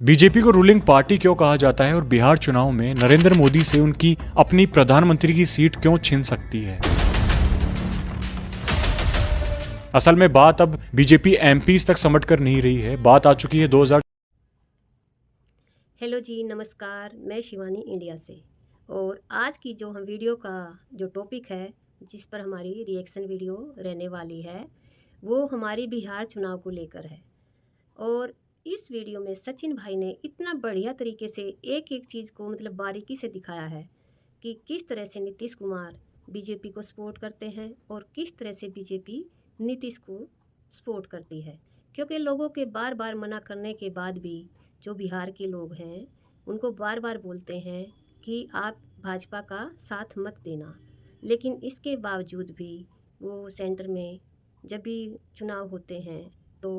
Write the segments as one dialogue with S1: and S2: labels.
S1: BJP को ruling party क्यों कहा जाता है और बिहार चुनाव में नरेंद्र मोदी से उनकी अपनी प्रधानमंत्री की सीट क्यों छिन सकती है। असल में बात अब बीजेपी एमपीज तक समट कर नहीं रही है, बात आ चुकी है 2000।
S2: हेलो जी, नमस्कार। मैं शिवानी इंडिया से। और आज की जो हम वीडियो का जो टॉपिक है जिस पर हमारी रिएक्शन वीडियो रहने वाली है वो हमारी बिहार चुनाव को लेकर है। और इस वीडियो में सचिन भाई ने इतना बढ़िया तरीके से एक एक चीज़ को बारीकी से दिखाया है कि किस तरह से नीतीश कुमार बीजेपी को सपोर्ट करते हैं और किस तरह से बीजेपी नीतीश को सपोर्ट करती है। क्योंकि लोगों के बार बार मना करने के बाद भी जो बिहार के लोग हैं उनको बार बार बोलते हैं कि आप भाजपा का साथ मत देना, लेकिन इसके बावजूद भी वो सेंटर में जब भी चुनाव होते हैं तो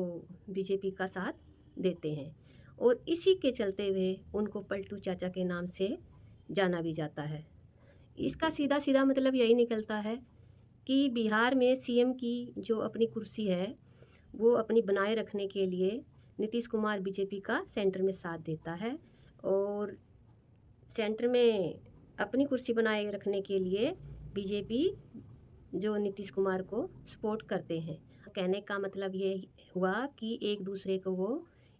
S2: बीजेपी का साथ देते हैं। और इसी के चलते हुए उनको पलटू चाचा के नाम से जाना भी जाता है। इसका सीधा सीधा मतलब यही निकलता है कि बिहार में सीएम की जो अपनी कुर्सी है वो अपनी बनाए रखने के लिए नीतीश कुमार बीजेपी का सेंटर में साथ देता है और सेंटर में अपनी कुर्सी बनाए रखने के लिए बीजेपी जो नीतीश कुमार को सपोर्ट करते हैं। कहने का मतलब ये हुआ कि एक दूसरे को वो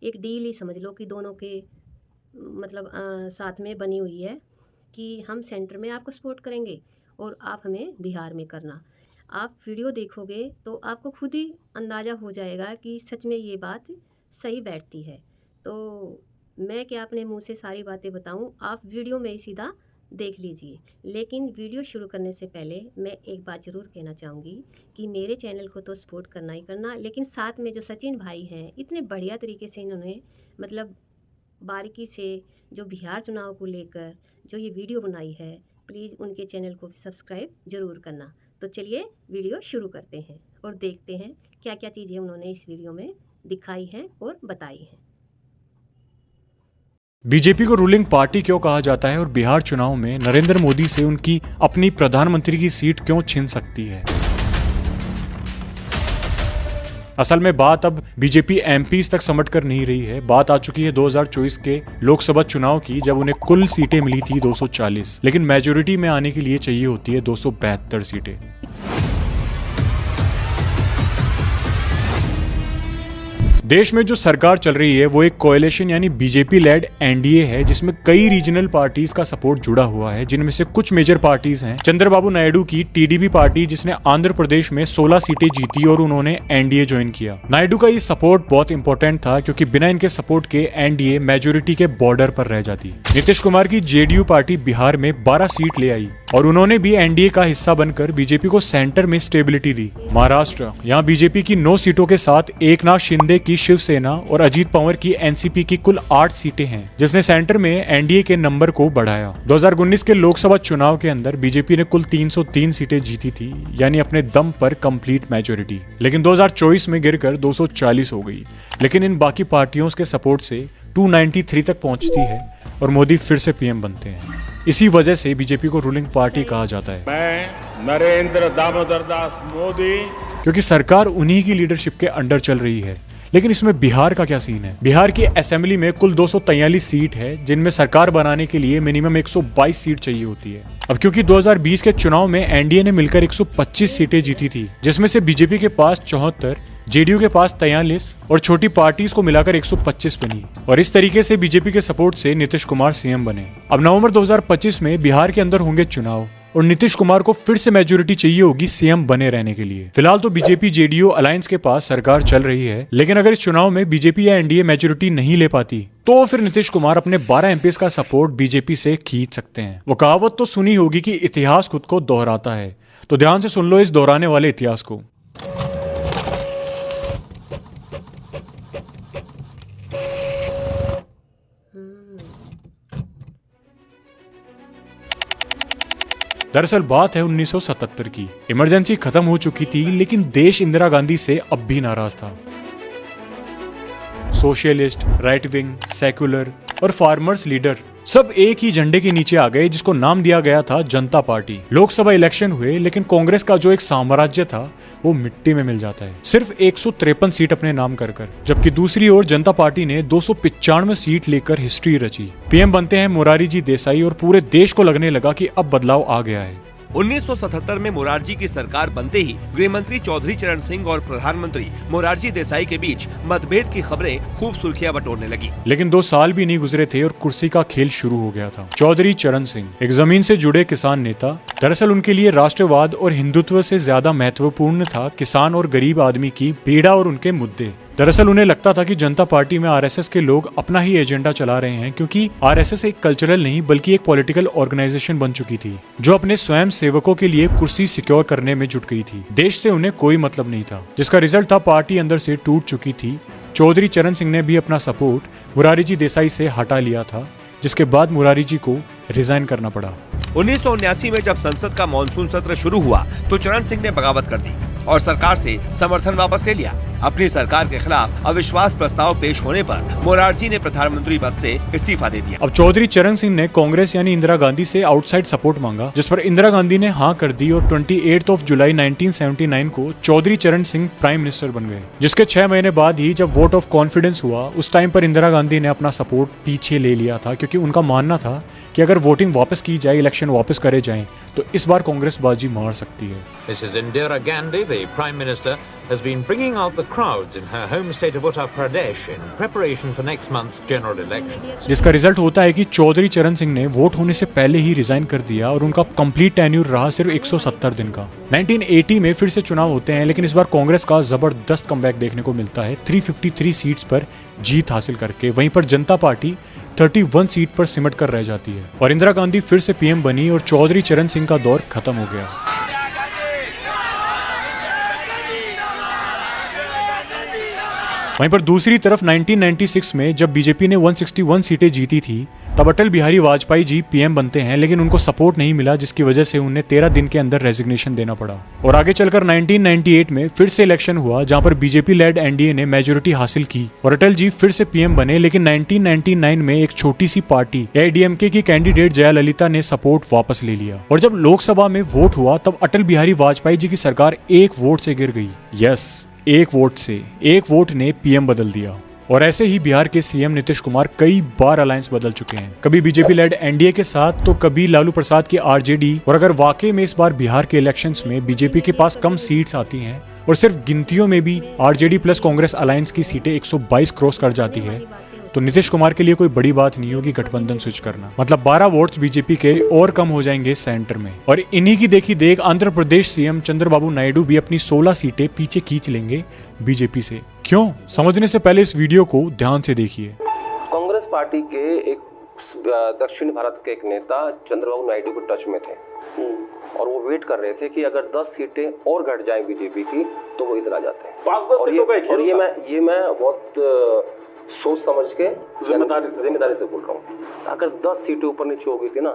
S2: एक डील ही समझ लो कि दोनों के साथ में बनी हुई है कि हम सेंटर में आपको सपोर्ट करेंगे और आप हमें बिहार में करना। आप वीडियो देखोगे तो आपको खुद ही अंदाज़ा हो जाएगा कि सच में ये बात सही बैठती है। तो मैं क्या अपने मुंह से सारी बातें बताऊं, आप वीडियो में ही सीधा देख लीजिए। लेकिन वीडियो शुरू करने से पहले मैं एक बात ज़रूर कहना चाहूँगी कि मेरे चैनल को तो सपोर्ट करना ही करना, लेकिन साथ में जो सचिन भाई हैं इतने बढ़िया तरीके से इन्होंने बारीकी से जो बिहार चुनाव को लेकर जो ये वीडियो बनाई है, प्लीज़ उनके चैनल को भी सब्सक्राइब ज़रूर करना। तो चलिए वीडियो शुरू करते हैं और देखते हैं क्या क्या चीज़ें उन्होंने इस वीडियो में दिखाई हैं और बताई हैं।
S1: बीजेपी को रूलिंग पार्टी क्यों कहा जाता है और बिहार चुनाव में नरेंद्र मोदी से उनकी अपनी प्रधानमंत्री की सीट क्यों छिन सकती है। असल में बात अब बीजेपी एमपीज तक समट कर नहीं रही है, बात आ चुकी है 2024 के लोकसभा चुनाव की, जब उन्हें कुल सीटें मिली थी 240, लेकिन मेजोरिटी में आने के लिए चाहिए होती है 272 सीटें। देश में जो सरकार चल रही है वो एक कोएलिशन यानी बीजेपी लेड एनडीए है, जिसमें कई रीजनल पार्टीज का सपोर्ट जुड़ा हुआ है, जिनमें से कुछ मेजर पार्टीज हैं चंद्रबाबू नायडू की टीडीपी पार्टी, जिसने आंध्र प्रदेश में 16 सीटें जीती और उन्होंने एनडीए ज्वाइन किया। नायडू का ये सपोर्ट बहुत इंपॉर्टेंट था क्योंकि बिना इनके सपोर्ट के एनडीए मेजोरिटी के बॉर्डर पर रह जाती। नीतीश कुमार की जेडीयू पार्टी बिहार में 12 सीट ले आई और उन्होंने भी एनडीए का हिस्सा बनकर बीजेपी को सेंटर में स्टेबिलिटी दी। महाराष्ट्र, यहाँ बीजेपी की 9 सीटों के साथ एकनाथ शिंदे की शिवसेना और अजीत पवार की एनसीपी की कुल 8 सीटें हैं, जिसने सेंटर में एनडीए के नंबर को बढ़ाया। 2019 के लोकसभा चुनाव के अंदर बीजेपी ने कुल 303 सीटें जीती थी, यानी अपने दम पर कंप्लीट मेजोरिटी, लेकिन 2024 में गिरकर 240 हो गई। लेकिन इन बाकी पार्टियों के सपोर्ट से 293 तक पहुंचती है और मोदी फिर से पीएम बनते हैं। इसी वजह से बीजेपी को रूलिंग पार्टी कहा जाता है।
S3: मैं नरेंद्र दामोदर दास मोदी,
S1: क्योंकि सरकार उन्हीं की लीडरशिप के अंडर चल रही है। लेकिन इसमें बिहार का क्या सीन है? बिहार की असेंबली में कुल 243 सीट है, जिनमें सरकार बनाने के लिए मिनिमम 122 सीट चाहिए होती है। अब क्योंकि 2020 के चुनाव में एनडीए ने मिलकर 125 सीटें जीती थी, जिसमें से बीजेपी के पास 74, जेडीयू के पास 43 और छोटी पार्टीज को मिलाकर 125 बनी, और इस तरीके से बीजेपी के सपोर्ट से नीतीश कुमार सीएम बने। अब नवंबर 2025 में बिहार के अंदर होंगे चुनाव और नीतीश कुमार को फिर से मेजोरिटी चाहिए होगी सीएम बने रहने के लिए। फिलहाल तो बीजेपी जेडीयू अलायंस के पास सरकार चल रही है, लेकिन अगर इस चुनाव में बीजेपी या एनडीए मेजोरिटी नहीं ले पाती तो फिर नीतीश कुमार अपने 12 एमपीज का सपोर्ट बीजेपी से खींच सकते हैं। वो कहावत तो सुनी होगी कि इतिहास खुद को दोहराता है, तो ध्यान से सुन लो इस दोहराने वाले इतिहास को। दरअसल बात है 1977 की। इमरजेंसी खत्म हो चुकी थी, लेकिन देश इंदिरा गांधी से अब भी नाराज था। सोशलिस्ट, राइट विंग, सेक्युलर और फार्मर्स लीडर सब एक ही झंडे के नीचे आ गए जिसको नाम दिया गया था जनता पार्टी। लोकसभा इलेक्शन हुए लेकिन कांग्रेस का जो एक साम्राज्य था वो मिट्टी में मिल जाता है, सिर्फ 153 सीट अपने नाम कर कर। जबकि दूसरी ओर जनता पार्टी ने 295 सीट लेकर हिस्ट्री रची। पीएम बनते हैं मोरारजी जी देसाई और पूरे देश को लगने लगा कि अब बदलाव आ गया है।
S4: 1977 में मोरारजी की सरकार बनते ही गृह मंत्री चौधरी चरण सिंह और प्रधानमंत्री मोरारजी देसाई के बीच मतभेद की खबरें खूब सुर्खियां बटोरने लगी।
S1: लेकिन 2 साल भी नहीं गुजरे थे और कुर्सी का खेल शुरू हो गया था। चौधरी चरण सिंह एक जमीन से जुड़े किसान नेता। दरअसल उनके लिए राष्ट्रवाद और हिंदुत्व से ज्यादा महत्वपूर्ण था किसान और गरीब आदमी की पीड़ा और उनके मुद्दे। दरअसल उन्हें लगता था कि जनता पार्टी में आरएसएस के लोग अपना ही एजेंडा चला रहे हैं, क्योंकि आरएसएस एक कल्चरल नहीं बल्कि एक पॉलिटिकल ऑर्गेनाइजेशन बन चुकी थी जो अपने स्वयं सेवकों के लिए कुर्सी सिक्योर करने में जुट गई थी। देश से उन्हें कोई मतलब नहीं था, जिसका रिजल्ट था पार्टी अंदर से टूट चुकी थी। चौधरी चरण सिंह ने भी अपना सपोर्ट मोरारजी देसाई से हटा लिया था, जिसके बाद मोरारजी को रिजाइन करना पड़ा।
S4: 1979 में जब संसद का मॉनसून सत्र शुरू हुआ तो चरण सिंह ने बगावत कर दी और सरकार से समर्थन वापस ले लिया। अपनी सरकार के खिलाफ अविश्वास प्रस्ताव पेश होने पर मोरारजी ने प्रधानमंत्री पद से इस्तीफा दे दिया।
S1: अब चौधरी चरण सिंह ने कांग्रेस यानी इंदिरा गांधी से आउटसाइड सपोर्ट मांगा, जिस पर इंदिरा गांधी ने हाँ कर दी और 28 जुलाई 1979 को चौधरी चरण सिंह प्राइम मिनिस्टर बन गए। जिसके 6 महीने बाद ही जब वोट ऑफ कॉन्फिडेंस हुआ उस टाइम पर इंदिरा गांधी ने अपना सपोर्ट पीछे ले लिया था, क्योंकि उनका मानना था कि अगर वोटिंग वापस की जाए, इलेक्शन वापस करे जाएं, तो इस बार कांग्रेस बाजी मार सकती है।
S5: Mrs. Indira Gandhi, the Prime Minister, has been bringing out the crowds in her home state of Uttar Pradesh in preparation for next month's general election.
S1: जिसका रिजल्ट होता है कि चौधरी चरण सिंह ने वोट होने से पहले ही रिजाइन कर दिया और उनका कंप्लीट टेन्यूर रहा सिर्फ 170 दिन का। 1980 में फिर से चुनाव होते हैं, लेकिन इस बार कांग्रेस का जबरदस्त कमबैक देखने को मिलता है 353 सीट्स पर जीत हासिल करके। वहीं पर जनता पार्टी 31 सीट पर सिमट कर रह जाती है और इंदिरा गांधी फिर से पीएम बनी और चौधरी चरण सिंह का दौर खत्म हो गया। वहीं पर दूसरी तरफ 1996 में जब बीजेपी ने 161 सीटें जीती थी तब अटल बिहारी वाजपेयी जी पीएम बनते हैं, लेकिन उनको सपोर्ट नहीं मिला, जिसकी वजह से उन्हें 13 दिन के अंदर रेजिग्नेशन देना पड़ा। और आगे चलकर 1998 में फिर से इलेक्शन हुआ जहां पर बीजेपी लेड एनडीए ने मेजोरिटी हासिल की और अटल जी फिर से पीएम बने। लेकिन 1999 में एक छोटी सी पार्टी एआईडीएमके की कैंडिडेट जयाललिता ने सपोर्ट वापस ले लिया और जब लोकसभा में वोट हुआ तब अटल बिहारी वाजपेयी जी की सरकार एक वोट से गिर गई। यस, एक वोट से, एक वोट ने पीएम बदल दिया। और ऐसे ही बिहार के सीएम नीतीश कुमार कई बार अलायंस बदल चुके हैं, कभी बीजेपी लेड एनडीए के साथ तो कभी लालू प्रसाद की आरजेडी। और अगर वाकई में इस बार बिहार के इलेक्शंस में बीजेपी के पास कम सीट्स आती हैं और सिर्फ गिनतियों में भी आरजेडी प्लस कांग्रेस अलायंस की सीटें 122 क्रॉस कर जाती है तो नीतीश कुमार के लिए कोई बड़ी बात नहीं होगी गठबंधन स्विच करना। मतलब 12 वोट्स बीजेपी के और कम हो जाएंगे सेंटर में। और इन्हीं की देखी देख आंध्र प्रदेश सीएम चंद्रबाबू नायडू भी अपनी 16 सीटें पीछे खींच लेंगे बीजेपी से। क्यों? समझने से पहले इस वीडियो को ध्यान से देखिए।
S6: कांग्रेस पार्टी के एक दक्षिण भारत के एक नेता चंद्रबाबू नायडू के टच में थे और वो वेट कर रहे थे कि अगर 10 सीटें और घट जाएं बीजेपी की तो वो इधर आ जाते हैं।
S7: 5-10 सीटों का खेल
S6: और ये मैं बहुत सोच समझ के जिम्मेदारी से बोल रहा हूँ। अगर 10 सीटें ऊपर नीचे हो गई थी ना,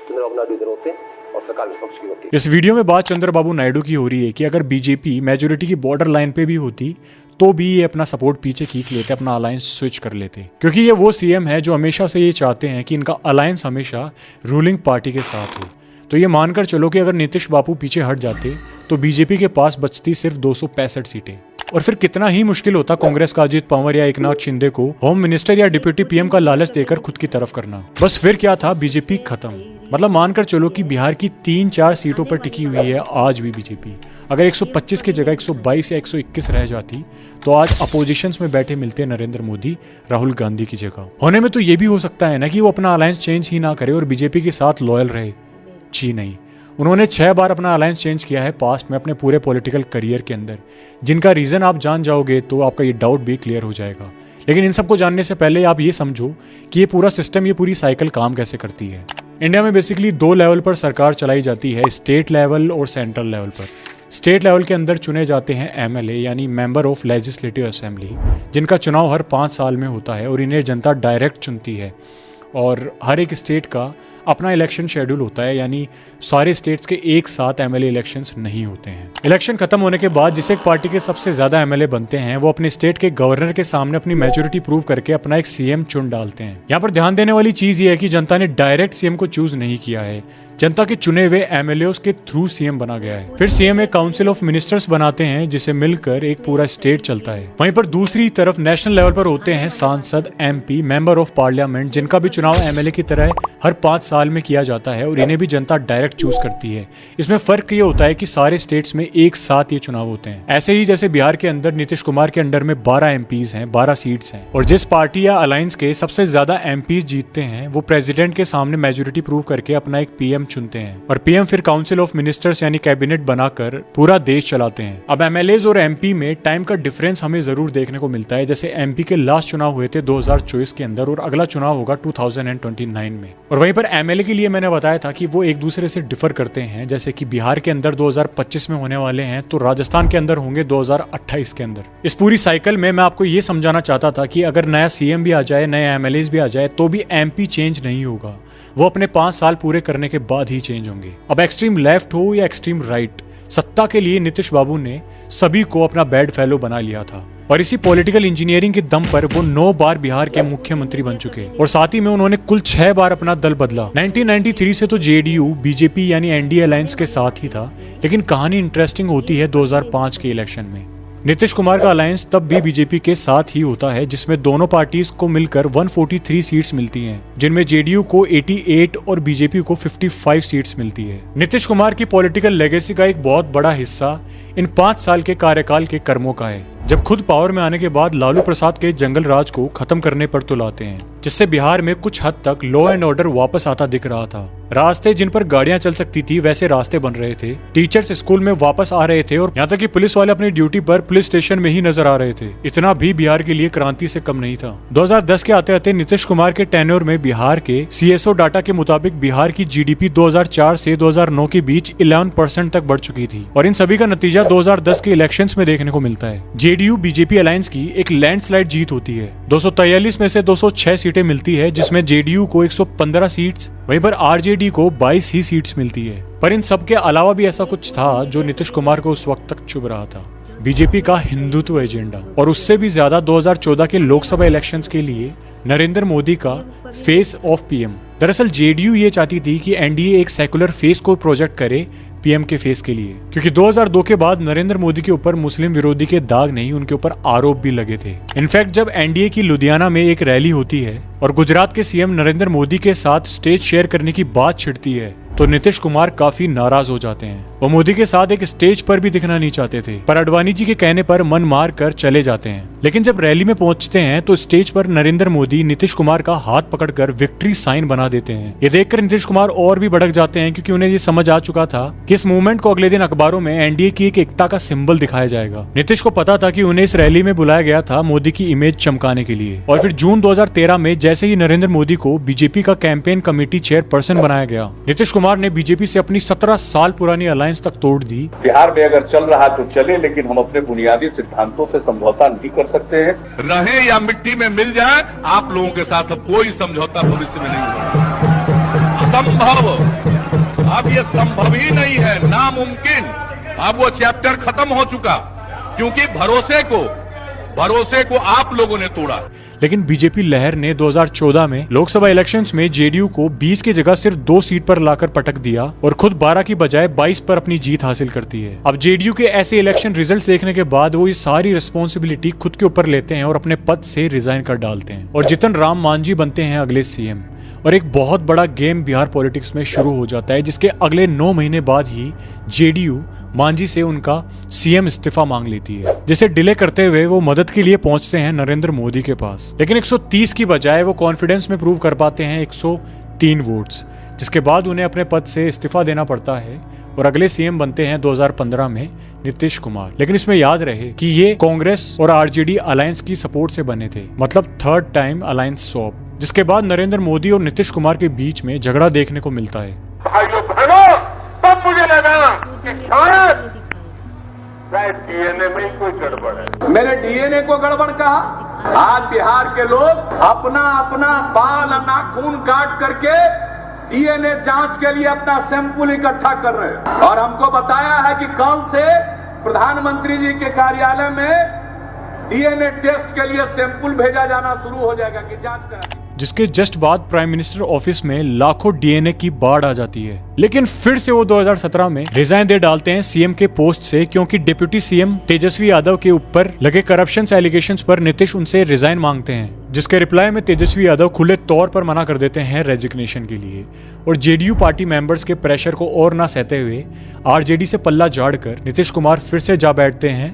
S6: चंद्रबाबू नायडू इधर होते और सरकार विपक्ष की होती।
S1: इस वीडियो में बात चंद्रबाबू नायडू की हो रही है कि अगर बीजेपी मेजोरिटी की बॉर्डर लाइन पे भी होती तो भी ये अपना सपोर्ट पीछे खींच लेते, अपना अलायंस स्विच कर लेते, क्योंकि ये वो सीएम है जो हमेशा से ये चाहते हैं कि इनका अलायंस हमेशा रूलिंग पार्टी के साथ हो। तो ये मानकर चलो कि अगर नीतीश बापू पीछे हट जाते तो बीजेपी के पास बचती सिर्फ 265 सीटें। और फिर कितना ही मुश्किल होता कांग्रेस का अजीत पवार या एकनाथ शिंदे को होम मिनिस्टर या डिप्यूटी पीएम का लालच देकर खुद की तरफ करना। बस फिर क्या था, बीजेपी खत्म। मतलब मानकर चलो कि बिहार की 3-4 सीटों पर टिकी हुई है आज भी बीजेपी। अगर 125 की जगह 122 या 121 रह जाती तो आज अपोजिशंस में बैठे मिलते नरेंद्र मोदी राहुल गांधी की जगह। होने में तो ये भी हो सकता है ना कि वो अपना अलायंस चेंज ही ना करे और बीजेपी के साथ लॉयल रहे। जी नहीं, उन्होंने 6 बार अपना अलायंस चेंज किया है पास्ट में अपने पूरे पॉलिटिकल करियर के अंदर, जिनका रीजन आप जान जाओगे तो आपका ये डाउट भी क्लियर हो जाएगा। लेकिन इन सबको जानने से पहले आप ये समझो कि ये पूरा सिस्टम, ये पूरी साइकिल काम कैसे करती है। इंडिया में बेसिकली 2 लेवल पर सरकार चलाई जाती है, स्टेट लेवल और सेंट्रल लेवल पर। स्टेट लेवल के अंदर चुने जाते हैं एमएलए यानी मेंबर ऑफ लेजिस्लेटिव असेंबली, जिनका चुनाव हर 5 साल में होता है और इन्हें जनता डायरेक्ट चुनती है। और हर एक स्टेट का अपना इलेक्शन शेड्यूल होता है, यानी सारे स्टेट्स के एक साथ एमएलए इलेक्शंस नहीं होते हैं। इलेक्शन खत्म होने के बाद जिस एक पार्टी के सबसे ज्यादा एमएलए बनते हैं वो अपने स्टेट के गवर्नर के सामने अपनी मेजोरिटी प्रूव करके अपना एक सीएम चुन डालते हैं। यहाँ पर ध्यान देने वाली चीज ये है कि जनता ने डायरेक्ट सीएम को चूज नहीं किया है, जनता के चुने हुए एमएलएस के थ्रू सीएम बना गया है। फिर सीएम एक काउंसिल ऑफ मिनिस्टर्स बनाते हैं जिसे मिलकर एक पूरा स्टेट चलता है। वहीं पर दूसरी तरफ नेशनल लेवल पर होते हैं सांसद, एमपी, मेंबर ऑफ पार्लियामेंट, जिनका भी चुनाव एमएलए की तरह हर 5 साल में किया जाता है और इन्हें भी जनता डायरेक्ट चूज करती है। इसमें फर्क ये होता है कि सारे स्टेट्स में एक साथ ये चुनाव होते हैं। ऐसे ही जैसे बिहार के अंदर नीतीश कुमार के अंडर में 12 एमपीज हैं, 12 सीट्स हैं, और जिस पार्टी या अलायंस के सबसे ज्यादा एमपीज जीतते हैं वो प्रेसिडेंट के सामने मेजोरिटी प्रूव करके अपना एक पीएम चुनते हैं और पीएम फिर काउंसिल ऑफ मिनिस्टर्स यानी कैबिनेट बनाकर पूरा देश चलाते हैं। अब एमएलएज और एमपी में टाइम का डिफरेंस हमें जरूर देखने को मिलता है। जैसे एमपी के लास्ट चुनाव हुए थे 2024 के अंदर और अगला चुनाव होगा 2029 में। और वहीं पर एमएलए के लिए मैंने बताया था कि वो एक दूसरे से डिफर करते हैं। जैसे कि बिहार के अंदर 2025 में होने वाले हैं तो राजस्थान के अंदर होंगे 2028 के अंदर। इस पूरी साइकिल में मैं आपको ये समझाना चाहता था कि अगर नया सीएम भी आ जाए, नए एमएलएज भी आ जाए तो भी एमपी चेंज नहीं होगा, वो अपने 5 साल पूरे करने के बाद ही चेंज होंगे। अब एक्सट्रीम लेफ्ट हो या एक्सट्रीम राइट, सत्ता के लिए नीतीश बाबू ने सभी को अपना बेड फेलो बना लिया था और इसी पॉलिटिकल इंजीनियरिंग के दम पर वो 9 बार बिहार के मुख्यमंत्री बन चुके और साथ ही में उन्होंने कुल 6 बार अपना दल बदला। 1993 से तो जेडीयू बीजेपी यानी एनडीए अलायंस के साथ ही था, लेकिन कहानी इंटरेस्टिंग होती है 2005 के इलेक्शन में। नीतीश कुमार का अलायंस तब भी बीजेपी के साथ ही होता है जिसमें दोनों पार्टीज को मिलकर 143 सीट्स मिलती हैं, जिनमें जेडीयू को 88 और बीजेपी को 55 सीट्स मिलती है। नीतीश कुमार की पॉलिटिकल लेगेसी का एक बहुत बड़ा हिस्सा इन 5 साल के कार्यकाल के कर्मों का है, जब खुद पावर में आने के बाद लालू प्रसाद के जंगल राज को खत्म करने पर तुलाते हैं, जिससे बिहार में कुछ हद तक लॉ एंड ऑर्डर वापस आता दिख रहा था। रास्ते जिन पर गाड़ियां चल सकती थी वैसे रास्ते बन रहे थे, टीचर्स स्कूल में वापस आ रहे थे और यहाँ तक कि पुलिस वाले अपनी ड्यूटी पर पुलिस स्टेशन में ही नजर आ रहे थे। इतना भी बिहार के लिए क्रांति से कम नहीं था। 2010 के आते आते नीतीश कुमार के टेन्योर में बिहार के सीएसओ डाटा के मुताबिक बिहार की जीडीपी 2004 से 2009 के बीच 11% तक बढ़ चुकी थी और इन सभी का नतीजा 2010 के इलेक्शंस में देखने को मिलता है। जेडीयू बीजेपी अलायंस की एक लैंडस्लाइड जीत होती है। 243 में से 206 सीटें मिलती है, जिसमें जेडीयू को 115 सीट्स, वहीं पर आरजेडी को 22 ही सीट्स मिलती है। पर इन सब के अलावा भी ऐसा कुछ था जो नीतीश कुमार को उस वक्त तक चुभ रहा था, बीजेपी का हिंदुत्व एजेंडा, और उससे भी ज्यादा 2014 के लोकसभा इलेक्शंस के लिए नरेंद्र मोदी का फेस ऑफ पीएम। दरअसल जेडीयू ये चाहती थी कि एनडीए एक सेकुलर फेस को प्रोजेक्ट करे पीएम के फेस के लिए, क्योंकि 2002 के बाद नरेंद्र मोदी के ऊपर मुस्लिम विरोधी के दाग नहीं, उनके ऊपर आरोप भी लगे थे। इनफैक्ट जब एनडीए की लुधियाना में एक रैली होती है और गुजरात के सीएम नरेंद्र मोदी के साथ स्टेज शेयर करने की बात छिड़ती है तो नीतीश कुमार काफी नाराज हो जाते हैं। वो मोदी के साथ एक स्टेज पर भी दिखना नहीं चाहते थे, पर अडवाणी जी के कहने पर मन मार कर चले जाते हैं। लेकिन जब रैली में पहुंचते हैं तो स्टेज पर नरेंद्र मोदी नीतीश कुमार का हाथ पकड़कर विक्ट्री साइन बना देते हैं। ये देखकर नीतीश कुमार और भी भड़क जाते हैं, क्योंकि उन्हें ये समझ आ चुका था कि इस मूवमेंट को अगले दिन अखबारों में एनडीए की एक एकता का सिंबल दिखाया जाएगा। नीतीश को पता था कि उन्हें इस रैली में बुलाया गया था मोदी की इमेज चमकाने के लिए। और फिर जून 2013 में जैसे ही नरेंद्र मोदी को बीजेपी का कैंपेन कमेटी चेयरपर्सन बनाया गया, नीतीश कुमार ने बीजेपी से अपनी 17 साल पुरानी अलायंस तक तोड़ दी।
S7: बिहार में अगर चल रहा तो चले, लेकिन हम अपने बुनियादी सिद्धांतों से समझौता नहीं कर सकते हैं।
S3: रहे या मिट्टी में मिल जाए, आप लोगों के साथ कोई समझौता भविष्य में नहीं होगा। असंभव, अब ये संभव ही नहीं है, नामुमकिन। अब वो चैप्टर खत्म हो चुका, क्योंकि भरोसे को आप लोगों ने तोड़ा।
S1: लेकिन बीजेपी लहर ने 2014 में लोकसभा इलेक्शंस में जेडीयू को 20 की जगह सिर्फ 2 सीट पर लाकर पटक दिया और खुद 12 की बजाय 22 पर अपनी जीत हासिल करती है। अब जेडीयू के ऐसे इलेक्शन रिजल्ट्स देखने के बाद वो ये सारी रिस्पॉन्सिबिलिटी खुद के ऊपर लेते हैं और अपने पद से रिजाइन कर डालते हैं और जीतन राम मांझी बनते हैं अगले सीएम। और एक बहुत बड़ा गेम बिहार पॉलिटिक्स में शुरू हो जाता है, जिसके अगले 9 महीने बाद ही जेडीयू मांझी से उनका सीएम इस्तीफा मांग लेती है, जिसे डिले करते हुए वो मदद के लिए पहुंचते हैं नरेंद्र मोदी के पास। लेकिन 130 की बजाय वो कॉन्फिडेंस में प्रूव कर पाते हैं 103 वोट्स, जिसके बाद उन्हें अपने पद से इस्तीफा देना पड़ता है और अगले सीएम बनते हैं 2015 में नीतीश कुमार। लेकिन इसमें याद रहे कि ये कांग्रेस और आरजेडी अलायंस की सपोर्ट से बने थे, मतलब 3rd टाइम अलायंस स्वैप, जिसके बाद नरेंद्र मोदी और नीतीश कुमार के बीच में झगड़ा देखने को मिलता है।
S3: भाइयों बहनों, तब मुझे लगा कि शायद डीएनए में ही कोई गड़बड़ है।
S7: मैंने डीएनए को गड़बड़ कहा। आज बिहार के लोग अपना अपना बाल नाखून काट करके
S8: डीएनए जांच के लिए अपना सैंपल इकट्ठा कर रहे हैं और हमको बताया है कि कल से प्रधानमंत्री जी के कार्यालय में डीएनए टेस्ट के लिए सैंपल भेजा जाना शुरू हो जाएगा कि जांच करा।
S1: जिसके जस्ट बाद प्राइम मिनिस्टर ऑफिस में लाखों डीएनए की बाढ़ आ जाती है। लेकिन फिर से वो 2017 में रिजाइन दे डालते हैं सीएम के पोस्ट से, क्योंकि डिप्यूटी सीएम तेजस्वी यादव के ऊपर लगे करप्शन एलिगेशंस पर नीतीश उनसे रिजाइन मांगते हैं, जिसके रिप्लाई में तेजस्वी यादव खुले तौर पर मना कर देते हैं रेजिग्नेशन के लिए। और जेडीयू पार्टी मेंबर्स के प्रेशर को और ना सहते हुए आरजेडी से पल्ला झाड़कर नीतीश कुमार फिर से जा बैठते हैं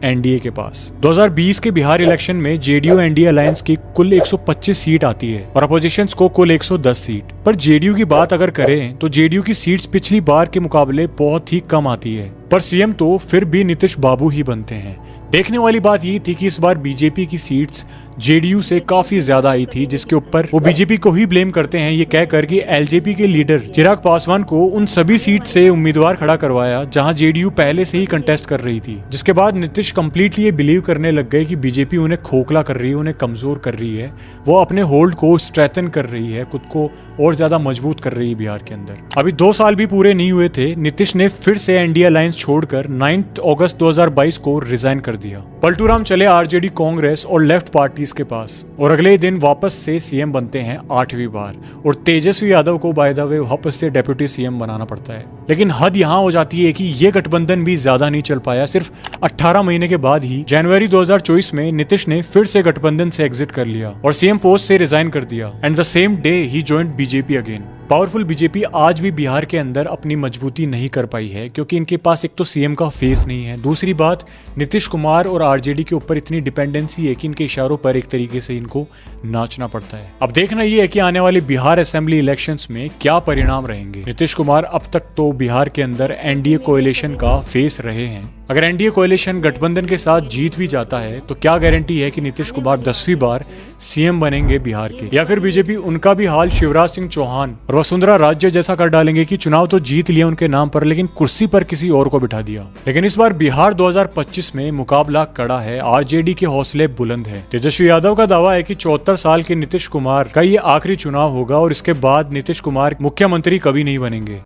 S1: एनडीए के पास। 2020 के बिहार इलेक्शन में जेडीयू एनडीए अलायंस की कुल 125 सीट आती है और अपोजिशंस को कुल 110 सीट। पर जेडीयू की बात अगर करें तो जेडीयू की सीट्स पिछली बार के मुकाबले बहुत ही कम आती है, पर सीएम तो फिर भी नीतीश बाबू ही बनते हैं। देखने वाली बात ये थी कि इस बार बीजेपी की सीट्स जेडीयू से काफी ज्यादा आई थी, जिसके ऊपर वो बीजेपी को ही ब्लेम करते हैं, ये कहकर कि एलजेपी के लीडर चिराग पासवान को उन सभी सीट से उम्मीदवार खड़ा करवाया जहां जेडीयू पहले से ही कंटेस्ट कर रही थी। जिसके बाद नीतीश कंप्लीटली ये बिलीव करने लग गए कि बीजेपी उन्हें खोखला कर रही है, उन्हें कमजोर कर रही है, वो अपने होल्ड को स्ट्रेंथन कर रही है, खुद को और ज्यादा मजबूत कर रही है बिहार के अंदर। अभी 2 साल भी पूरे नहीं हुए थे, नीतीश ने फिर से एनडीए अलायंस छोड़कर 9 अगस्त 2022 को रिजाइन कर दिया। पलटूराम चले आरजेडी, कांग्रेस और लेफ्ट पार्टीज के पास और अगले दिन वापस से सीएम बनते हैं 8वीं बार, और तेजस्वी यादव को बाय द वे वापस से डेप्यूटी सीएम बनाना पड़ता है। लेकिन हद यहाँ हो जाती है कि ये गठबंधन भी ज्यादा नहीं चल पाया। सिर्फ 18 महीने के बाद ही जनवरी 2024 में नीतीश ने फिर से गठबंधन से एग्जिट कर लिया और सीएम पोस्ट से रिजाइन कर दिया, and the same day he joined BJP again. Powerful BJP आज भी बिहार के अंदर अपनी मजबूती नहीं कर पाई है, क्योंकि इनके पास एक तो सीएम का फेस नहीं है, दूसरी बात नीतीश कुमार और आरजेडी के ऊपर इतनी डिपेंडेंसी है कि इनके इशारों पर एक तरीके से इनको नाचना पड़ता है। अब देखना ये है कि आने वाले बिहार असेंबली इलेक्शंस में क्या परिणाम रहेंगे। नीतीश कुमार अब तक तो बिहार के अंदर एनडीए कोएलिशन का फेस रहे हैं। अगर एनडीए कोएलिशन गठबंधन के साथ जीत भी जाता है तो क्या गारंटी है कि नीतीश कुमार 10वीं बार सीएम बनेंगे बिहार के, या फिर बीजेपी उनका भी हाल शिवराज सिंह चौहान और वसुंधरा राजे जैसा कर डालेंगे कि चुनाव तो जीत लिया उनके नाम पर, लेकिन कुर्सी पर किसी और को बिठा दिया। लेकिन इस बार बिहार 2025 में मुकाबला कड़ा है, आरजेडी के हौसले बुलंद है। तेजस्वी यादव का दावा है कि 74 साल के नीतीश कुमार का ये आखिरी चुनाव होगा और इसके बाद नीतीश कुमार मुख्यमंत्री कभी नहीं बनेंगे।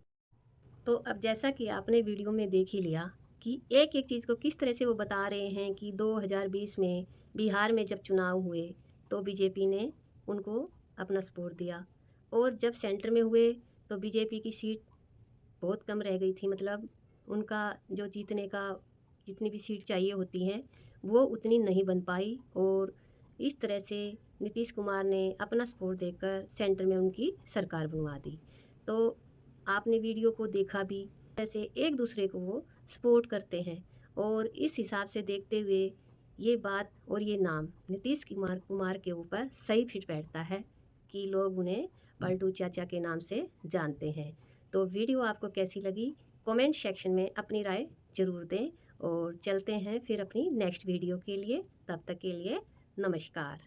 S2: तो अब जैसा कि आपने वीडियो में देख ही लिया कि एक एक चीज़ को किस तरह से वो बता रहे हैं कि 2020 में बिहार में जब चुनाव हुए तो बीजेपी ने उनको अपना सपोर्ट दिया, और जब सेंटर में हुए तो बीजेपी की सीट बहुत कम रह गई थी, मतलब उनका जो जीतने का जितनी भी सीट चाहिए होती हैं वो उतनी नहीं बन पाई, और इस तरह से नीतीश कुमार ने अपना सपोर्ट देकर सेंटर में उनकी सरकार बनवा दी। तो आपने वीडियो को देखा भी, ऐसे एक दूसरे को वो सपोर्ट करते हैं, और इस हिसाब से देखते हुए ये बात और ये नाम नीतीश कुमार के ऊपर सही फिट बैठता है कि लोग उन्हें पलटू चाचा के नाम से जानते हैं। तो वीडियो आपको कैसी लगी कमेंट सेक्शन में अपनी राय ज़रूर दें, और चलते हैं फिर अपनी नेक्स्ट वीडियो के लिए। तब तक के लिए नमस्कार।